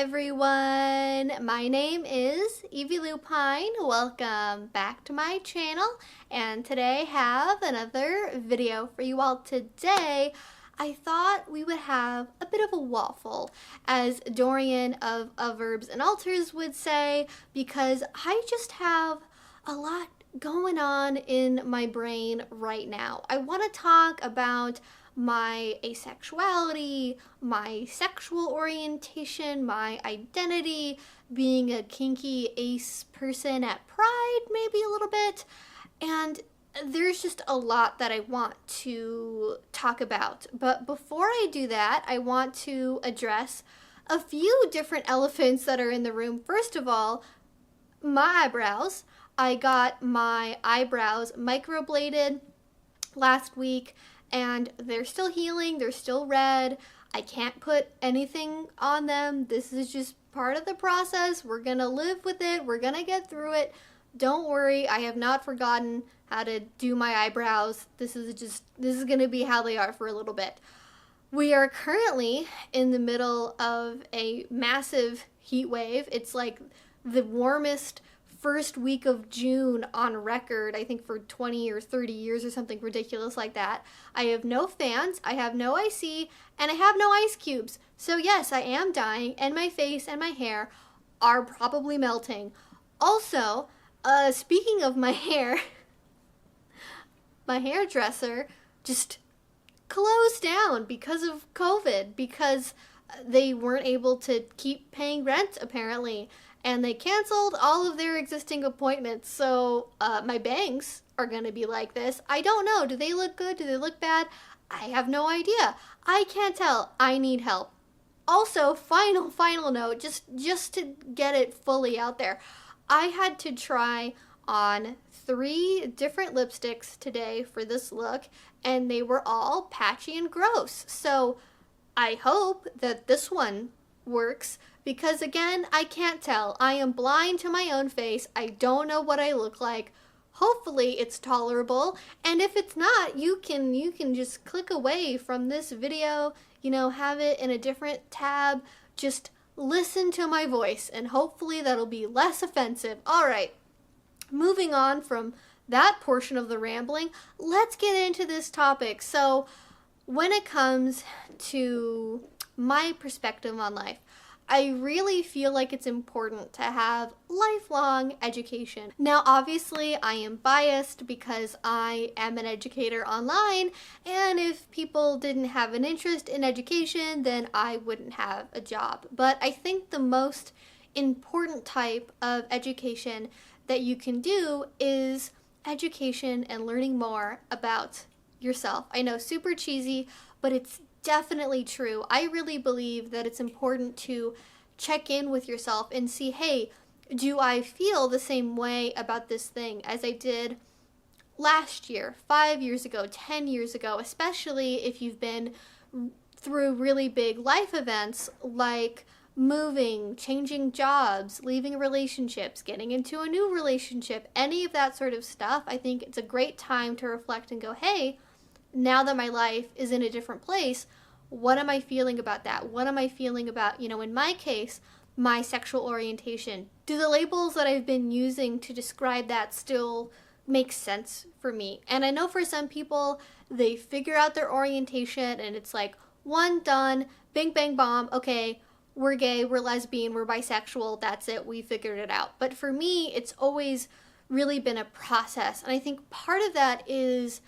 everyone, my name is Evie Lupine. Welcome back to my channel, and today I have another video for you all. Today I thought we would have a bit of a waffle, as Dorian of Verbs and Alters would say, because I just have a lot going on in my brain right now. I want to talk about my asexuality, my sexual orientation, my identity, being a kinky ace person at Pride, maybe a little bit, and there's just a lot that I want to talk about. But before I do that, I want to address a few different elephants that are in the room. First of all, my eyebrows. I got my eyebrows microbladed last week, and they're still healing, they're still red. I can't put anything on them. This is just part of the process. We're gonna live with it, we're gonna get through it. Don't worry, I have not forgotten how to do my eyebrows. This is gonna be how they are for a little bit. We are currently in the middle of a massive heat wave. It's like the warmest first week of June on record, I think for 20 or 30 years or something ridiculous like that. I have no fans, I have no IC, and I have no ice cubes. So yes, I am dying, and my face and my hair are probably melting. Also, speaking of my hair, my hairdresser just closed down because of COVID, because they weren't able to keep paying rent apparently. And they canceled all of their existing appointments, so my bangs are going to be like this. I don't know. Do they look good? Do they look bad? I have no idea. I can't tell. I need help. Also, final note, just to get it fully out there, I had to try on 3 different lipsticks today for this look, and they were all patchy and gross. So I hope that this one works, because again, I can't tell. I am blind to my own face. I don't know what I look like. Hopefully it's tolerable, and if it's not, you can just click away from this video, have it in a different tab. Just listen to my voice, and hopefully that'll be less offensive. Alright, moving on from that portion of the rambling, let's get into this topic. So when it comes to my perspective on life, I really feel like it's important to have lifelong education. Now, obviously, I am biased because I am an educator online, and if people didn't have an interest in education, then I wouldn't have a job. But I think the most important type of education that you can do is education and learning more about yourself. I know, super cheesy, but it's definitely true. I really believe that it's important to check in with yourself and see, hey, do I feel the same way about this thing as I did last year, 5 years ago, 10 years ago, especially if you've been through really big life events like moving, changing jobs, leaving relationships, getting into a new relationship, any of that sort of stuff. I think it's a great time to reflect and go, hey, now that my life is in a different place, what am I feeling about that? What am I feeling about, in my case, my sexual orientation? Do the labels that I've been using to describe that still make sense for me? And I know for some people, they figure out their orientation and it's like, one, done, bing, bang, bomb, okay, we're gay, we're lesbian, we're bisexual, that's it, we figured it out. But for me, it's always really been a process. And I think part of that is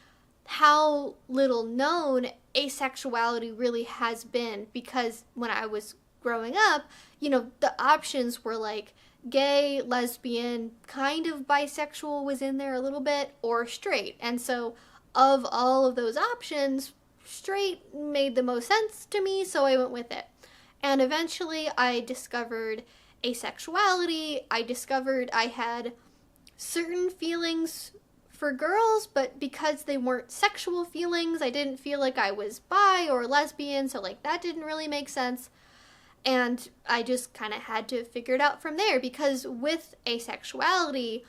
how little known asexuality really has been, because when I was growing up, the options were like gay, lesbian, kind of bisexual was in there a little bit, or straight. And so of all of those options, straight made the most sense to me, so I went with it. And eventually I discovered asexuality. I discovered I had certain feelings for girls, but because they weren't sexual feelings, I didn't feel like I was bi or lesbian, so like that didn't really make sense. And I just kind of had to figure it out from there, because with asexuality,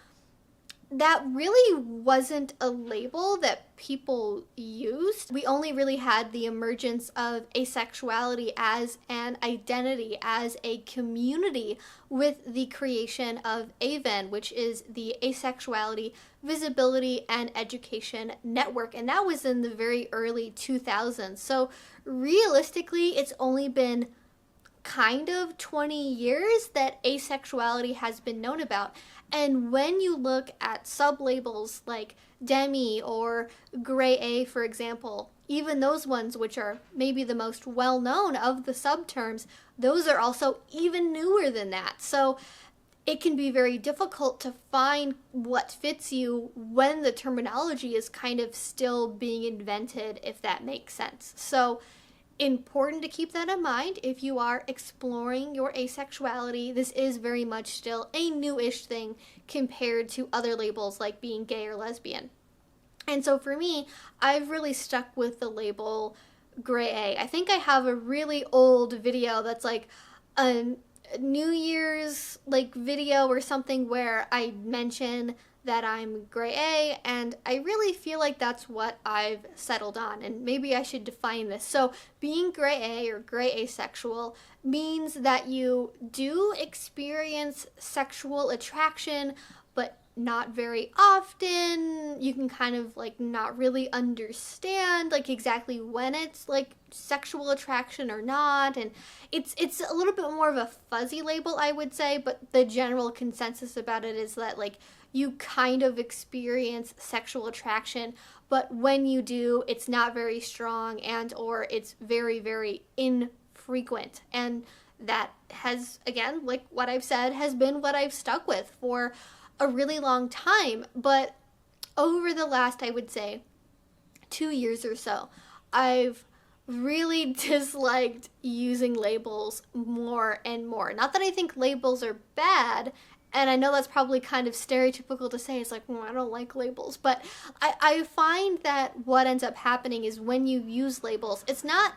that really wasn't a label that people used. We only really had the emergence of asexuality as an identity, as a community, with the creation of AVEN, which is the Asexuality Visibility and Education Network, and that was in the very early 2000s. So realistically, it's only been kind of 20 years that asexuality has been known about. And when you look at sub-labels like demi or gray A, for example, even those ones, which are maybe the most well-known of the subterms, those are also even newer than that. So it can be very difficult to find what fits you when the terminology is kind of still being invented, if that makes sense. So important to keep that in mind if you are exploring your asexuality. This is very much still a newish thing compared to other labels like being gay or lesbian. And so for me, I've really stuck with the label gray A. I think I have a really old video that's like a New Year's like video or something where I mention that I'm gray A, and I really feel like that's what I've settled on, and maybe I should define this. So being gray A or gray asexual means that you do experience sexual attraction, but not very often. You can kind of like not really understand like exactly when it's like sexual attraction or not, and it's a little bit more of a fuzzy label, I would say, but the general consensus about it is that like you kind of experience sexual attraction, but when you do, it's not very strong, and or it's very, very infrequent. And that has, again, like what I've said, has been what I've stuck with for a really long time. But over the last, I would say, 2 years or so, I've really disliked using labels more and more. Not that I think labels are bad, and I know that's probably kind of stereotypical to say. It's like, I don't like labels. But I find that what ends up happening is when you use labels, it's not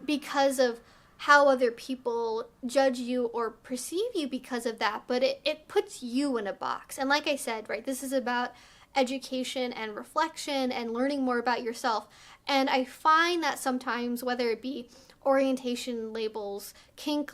because of how other people judge you or perceive you because of that, but it puts you in a box. And like I said, right, this is about education and reflection and learning more about yourself. And I find that sometimes, whether it be orientation labels, kink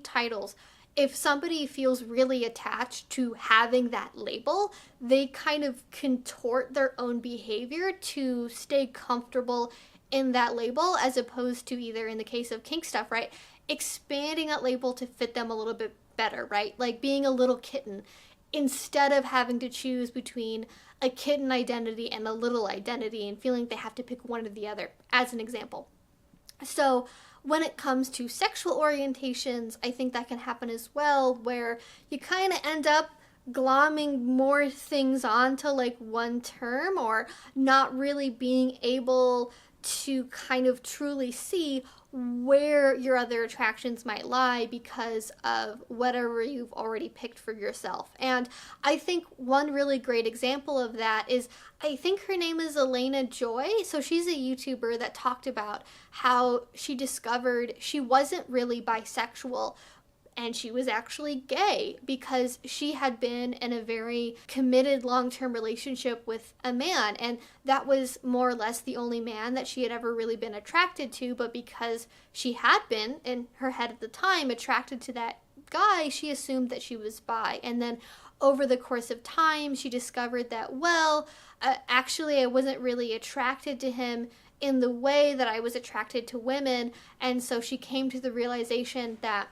titles, if somebody feels really attached to having that label, they kind of contort their own behavior to stay comfortable in that label, as opposed to, either in the case of kink stuff, right, expanding that label to fit them a little bit better, right? Like being a little kitten, instead of having to choose between a kitten identity and a little identity and feeling they have to pick one or the other, as an example. So when it comes to sexual orientations, I think that can happen as well, where you kind of end up glomming more things onto like one term, or not really being able to kind of truly see where your other attractions might lie because of whatever you've already picked for yourself. And I think one really great example of that is, I think her name is Elena Joy. So she's a YouTuber that talked about how she discovered she wasn't really bisexual, and she was actually gay, because she had been in a very committed long-term relationship with a man, and that was more or less the only man that she had ever really been attracted to. But because she had been, in her head at the time, attracted to that guy, she assumed that she was bi. And then over the course of time, she discovered that, actually I wasn't really attracted to him in the way that I was attracted to women. And so she came to the realization that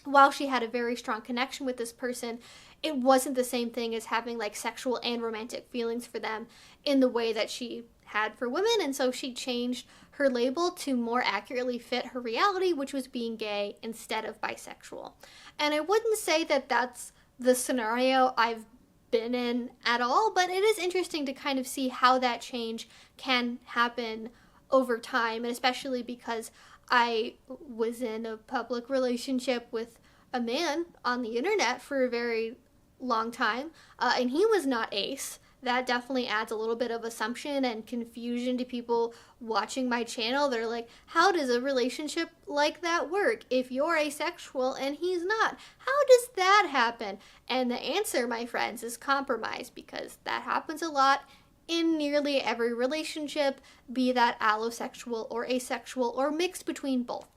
while she had a very strong connection with this person, it wasn't the same thing as having like sexual and romantic feelings for them in the way that she had for women. And so she changed her label to more accurately fit her reality, which was being gay instead of bisexual. And I wouldn't say that that's the scenario I've been in at all, but it is interesting to kind of see how that change can happen over time, and especially because I was in a public relationship with a man on the internet for a very long time, and he was not ace. that definitely adds a little bit of assumption and confusion to people watching my channel. They're like, how does a relationship like that work if you're asexual and he's not? How does that happen? And the answer, my friends, is compromise, because that happens a lot in nearly every relationship, be that allosexual or asexual or mixed between both.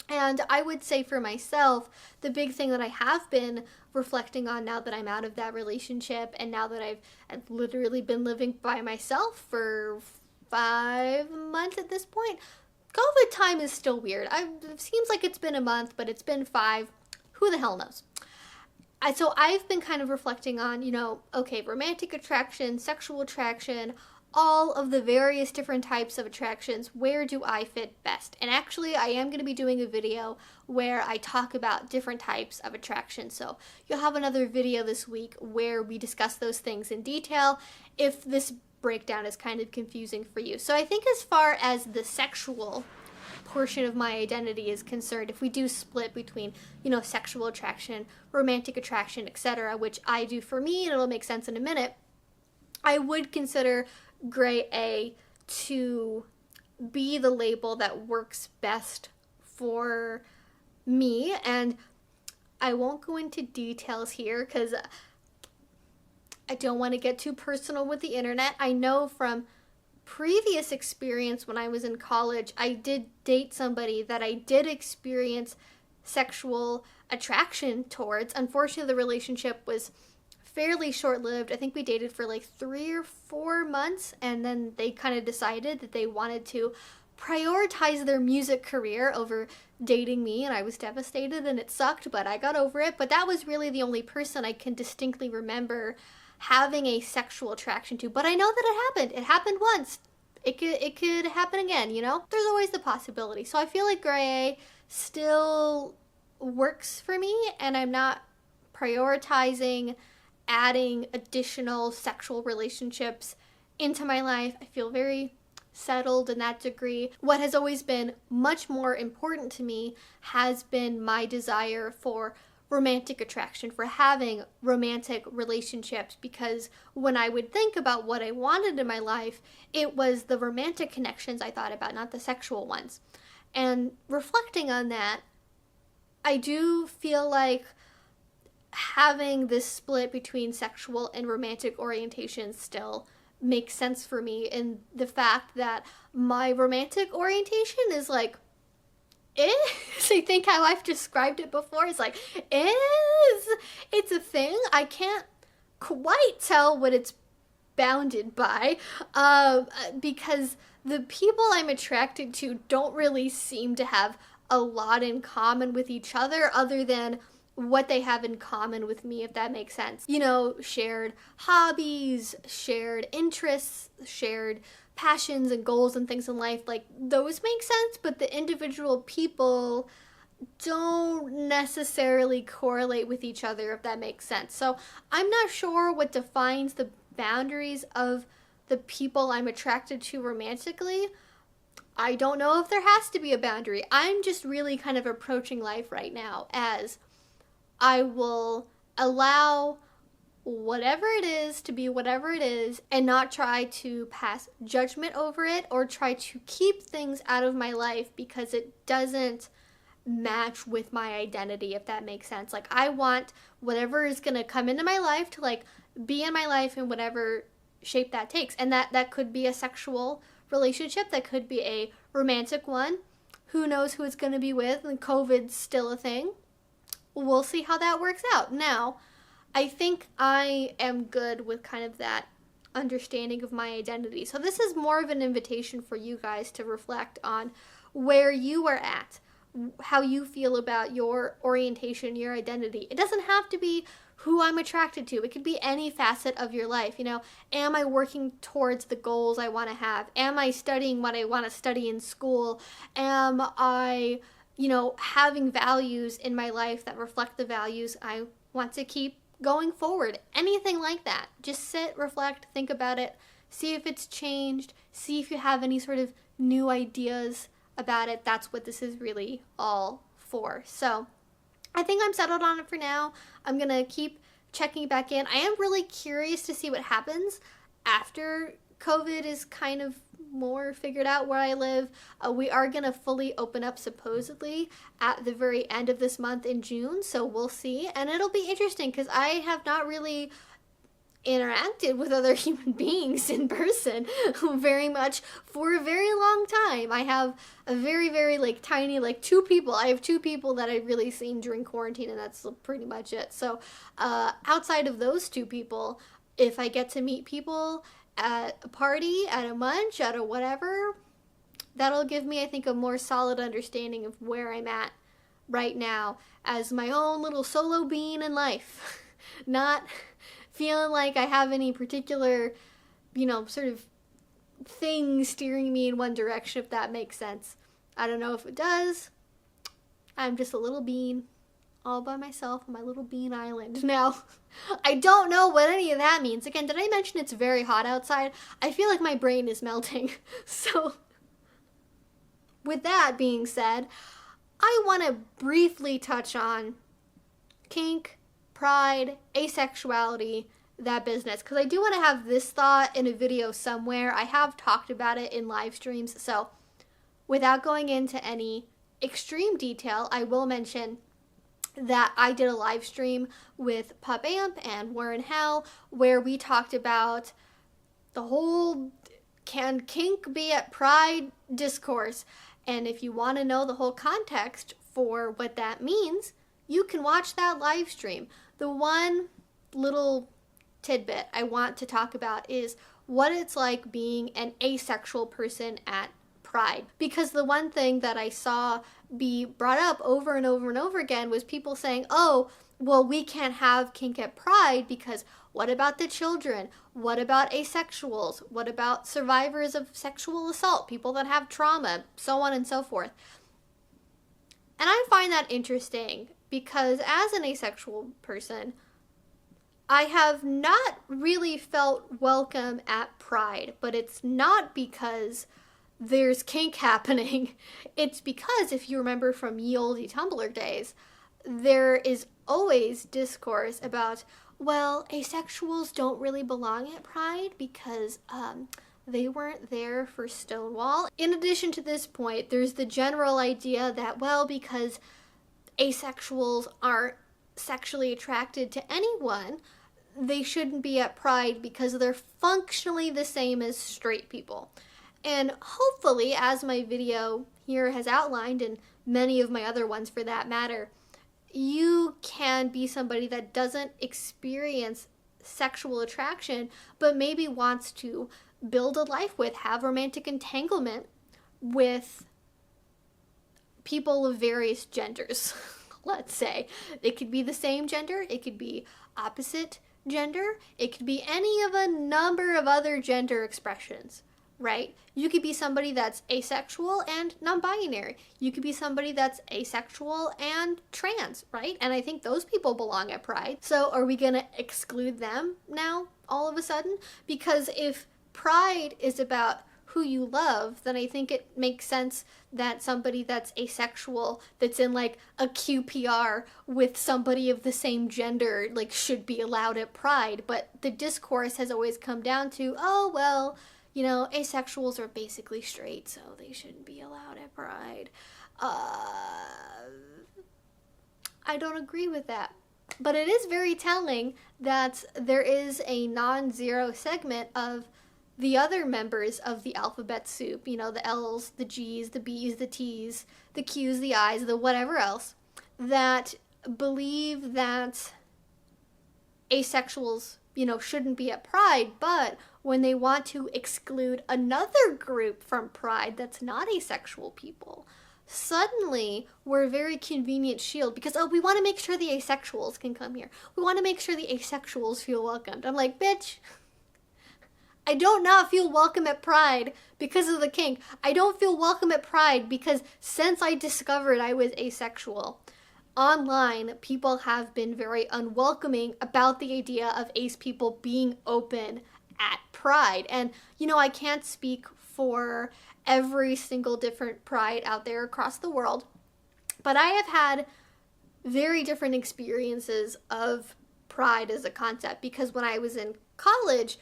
And I would say for myself, the big thing that I have been reflecting on now that I'm out of that relationship, and now that I've literally been living by myself for 5 months at this point. COVID time is still weird. It seems like it's been a month, but it's been 5. Who the hell knows? So I've been kind of reflecting on, okay, romantic attraction, sexual attraction, all of the various different types of attractions, where do I fit best? And actually, I am going to be doing a video where I talk about different types of attraction. So you'll have another video this week where we discuss those things in detail, if this breakdown is kind of confusing for you. So I think as far as the sexual portion of my identity is concerned, if we do split between, sexual attraction, romantic attraction, etc., which I do for me, and it'll make sense in a minute, I would consider gray A to be the label that works best for me. And I won't go into details here because I don't want to get too personal with the internet. I know from previous experience when I was in college, I did date somebody that I did experience sexual attraction towards. Unfortunately, the relationship was fairly short-lived. I think we dated for like 3 or 4 months, and then they kind of decided that they wanted to prioritize their music career over dating me, and I was devastated, and it sucked, but I got over it. But that was really the only person I can distinctly remember having a sexual attraction to. But I know that it happened. It happened once. It could happen again, There's always the possibility. So I feel like gray A still works for me, and I'm not prioritizing adding additional sexual relationships into my life. I feel very settled in that degree. What has always been much more important to me has been my desire for romantic attraction, for having romantic relationships, because when I would think about what I wanted in my life, it was the romantic connections I thought about, not the sexual ones. And reflecting on that, I do feel like having this split between sexual and romantic orientation still makes sense for me, in the fact that my romantic orientation is like, I think how I've described it before is like, it's a thing. I can't quite tell what it's bounded by, because the people I'm attracted to don't really seem to have a lot in common with each other than what they have in common with me, if that makes sense. Shared hobbies, shared interests, shared passions and goals and things in life, like those make sense, but the individual people don't necessarily correlate with each other, if that makes sense. So I'm not sure what defines the boundaries of the people I'm attracted to romantically. I don't know if there has to be a boundary. I'm just really kind of approaching life right now as I will allow whatever it is to be whatever it is, and not try to pass judgment over it or try to keep things out of my life because it doesn't match with my identity, if that makes sense. Like, I want whatever is going to come into my life to like be in my life in whatever shape that takes. And that could be a sexual relationship, that could be a romantic one. Who knows who it's going to be with, and COVID's still a thing. We'll see how that works out. Now, I think I am good with kind of that understanding of my identity. So this is more of an invitation for you guys to reflect on where you are at, how you feel about your orientation, your identity. It doesn't have to be who I'm attracted to. It could be any facet of your life. Am I working towards the goals I want to have? Am I studying what I want to study in school? Am I, having values in my life that reflect the values I want to keep going forward? Anything like that. Just sit, reflect, think about it, see if it's changed, see if you have any sort of new ideas about it. That's what this is really all for. So I think I'm settled on it for now. I'm going to keep checking back in. I am really curious to see what happens after COVID is kind of more figured out where I live. We are going to fully open up supposedly at the very end of this month in June, so we'll see. And it'll be interesting because I have not really interacted with other human beings in person very much for a very long time. I have a very, very like tiny, like two people. I have two people that I've really seen during quarantine, and that's pretty much it. So outside of those two people, if I get to meet people at a party, at a munch, at a whatever, that'll give me, I think, a more solid understanding of where I'm at right now as my own little solo being in life. Not feeling like I have any particular, sort of thing steering me in one direction, if that makes sense. I don't know if it does. I'm just a little bean all by myself on my little bean island. Now, I don't know what any of that means. Again, did I mention it's very hot outside? I feel like my brain is melting. So, with that being said, I want to briefly touch on kink, pride, asexuality, that business, because I do want to have this thought in a video somewhere. I have talked about it in live streams, so without going into any extreme detail, I will mention that I did a live stream with Pup Amp and Warren Hell where we talked about the whole can kink be at pride discourse, and if you want to know the whole context for what that means, you can watch that live stream. The one little tidbit I want to talk about is what it's like being an asexual person at Pride. Because the one thing that I saw be brought up over and over and over again was people saying, oh, well, we can't have kink at Pride because what about the children? What about asexuals? What about survivors of sexual assault? People that have trauma, so on and so forth. And I find that interesting because as an asexual person, I have not really felt welcome at Pride, but it's not because there's kink happening. It's because, if you remember from ye olde Tumblr days, there is always discourse about, well, asexuals don't really belong at Pride because they weren't there for Stonewall. In addition to this point, there's the general idea that, well, because asexuals aren't sexually attracted to anyone, they shouldn't be at Pride because they're functionally the same as straight people. And hopefully, as my video here has outlined, and many of my other ones for that matter, you can be somebody that doesn't experience sexual attraction, but maybe wants to build a life with, have romantic entanglement with people of various genders, let's say. It could be the same gender, it could be opposite gender, it could be any of a number of other gender expressions, right? You could be somebody that's asexual and non-binary. You could be somebody that's asexual and trans, right? And I think those people belong at Pride. So are we gonna exclude them now, all of a sudden? Because if Pride is about who you love, then I think it makes sense that somebody that's asexual, that's in like a QPR with somebody of the same gender, like should be allowed at Pride. But the discourse has always come down to, oh, well, you know, asexuals are basically straight, so they shouldn't be allowed at Pride. I don't agree with that. But it is very telling that there is a non-zero segment of the other members of the alphabet soup, you know, the L's, the G's, the B's, the T's, the Q's, the I's, the whatever else, that believe that asexuals, you know, shouldn't be at Pride, but when they want to exclude another group from Pride that's not asexual people, suddenly we're a very convenient shield because, oh, we want to make sure the asexuals can come here. We want to make sure the asexuals feel welcomed. I'm like, bitch, I don't not feel welcome at Pride because of the kink. I don't feel welcome at Pride because since I discovered I was asexual, online people have been very unwelcoming about the idea of ace people being open at Pride. And, you know, I can't speak for every single different Pride out there across the world, but I have had very different experiences of pride as a concept, because when I was in college,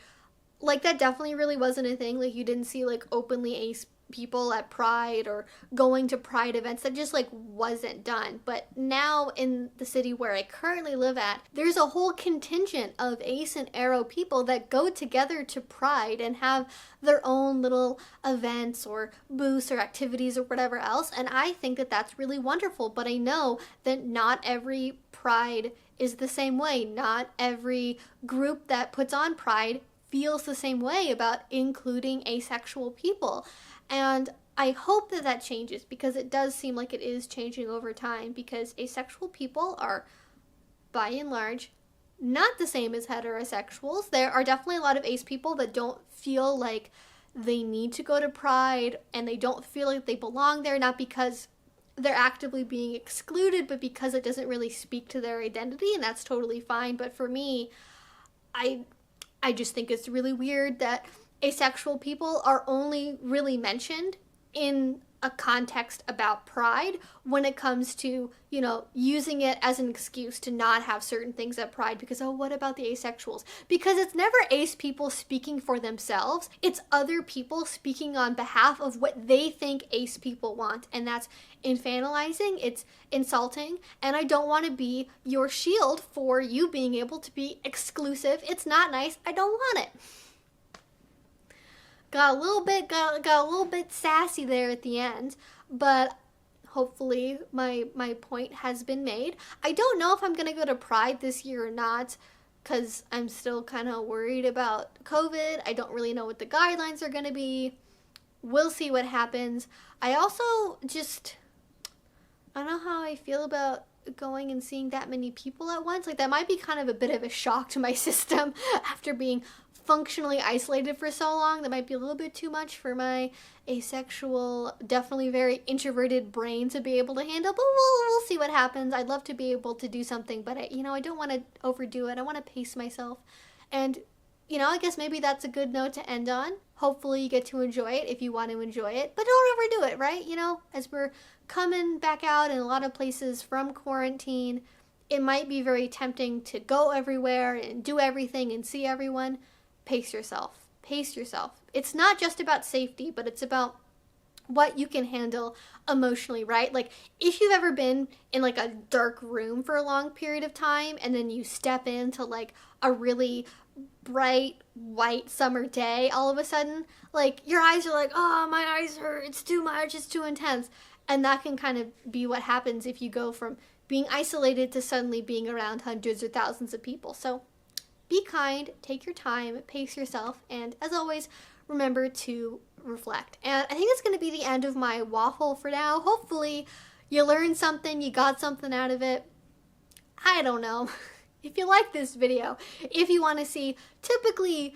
like, that definitely really wasn't a thing. Like, you didn't see like openly ace people at pride or going to pride events. That just like wasn't done. But now in the city where I currently live at, there's a whole contingent of ace and aro people that go together to pride and have their own little events or booths or activities or whatever else, and I think that that's really wonderful. But I know that not every pride is the same way. Not every group that puts on pride feels the same way about including asexual people. And I hope that that changes, because it does seem like it is changing over time, because asexual people are, by and large, not the same as heterosexuals. There are definitely a lot of ace people that don't feel like they need to go to pride, and they don't feel like they belong there, not because they're actively being excluded, but because it doesn't really speak to their identity, and that's totally fine. But for me, I just think it's really weird that asexual people are only really mentioned in a context about pride when it comes to, you know, using it as an excuse to not have certain things at pride, because, oh, what about the asexuals? Because it's never ace people speaking for themselves. It's other people speaking on behalf of what they think ace people want. And that's infantilizing, it's insulting, and I don't want to be your shield for you being able to be exclusive. It's not nice. I don't want it. Got a little bit sassy there at the end, but hopefully my point has been made. I don't know if I'm gonna go to Pride this year or not, because I'm still kind of worried about COVID. I don't really know what the guidelines are gonna be. We'll see what happens. I also just, I don't know how I feel about going and seeing that many people at once. Like, that might be kind of a bit of a shock to my system after being functionally isolated for so long. That might be a little bit too much for my asexual, definitely very introverted brain to be able to handle, but we'll see what happens. I'd love to be able to do something, but I don't want to overdo it. I want to pace myself, and I guess maybe that's a good note to end on. Hopefully you get to enjoy it if you want to enjoy it, but don't overdo it, right? As we're coming back out in a lot of places from quarantine, it might be very tempting to go everywhere and do everything and see everyone. Pace yourself. Pace yourself. It's not just about safety, but it's about what you can handle emotionally, right? Like, if you've ever been in like a dark room for a long period of time and then you step into like a really bright white summer day, all of a sudden, like, your eyes are like, oh, my eyes hurt, it's too much, it's too intense. And that can kind of be what happens if you go from being isolated to suddenly being around hundreds or thousands of people. So be kind, take your time, pace yourself, and as always, remember to reflect. And I think that's going to be the end of my waffle for now. Hopefully you learned something, you got something out of it. I don't know. If you like this video, if you want to see typically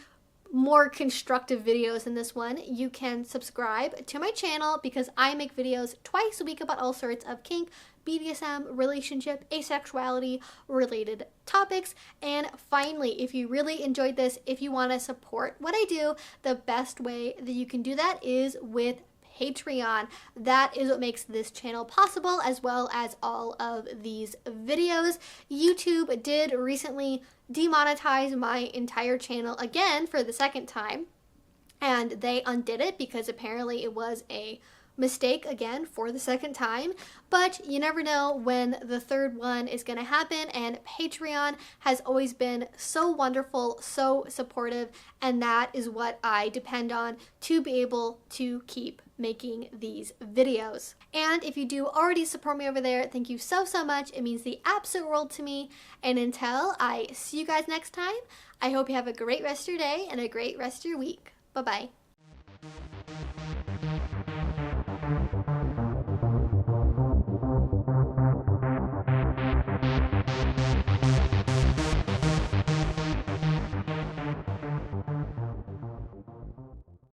more constructive videos than this one, you can subscribe to my channel, because I make videos twice a week about all sorts of kink, BDSM, relationship, asexuality related topics. And finally, if you really enjoyed this, if you want to support what I do, the best way that you can do that is with Patreon. That is what makes this channel possible, as well as all of these videos. YouTube did recently demonetize my entire channel again for the second time, and they undid it because apparently it was a mistake again for the second time. But you never know when the third one is going to happen, and Patreon has always been so wonderful, so supportive, and that is what I depend on to be able to keep making these videos. And if you do already support me over there, thank you so much. It means the absolute world to me. And until I see you guys next time, I hope you have a great rest of your day and a great rest of your week. Bye-bye.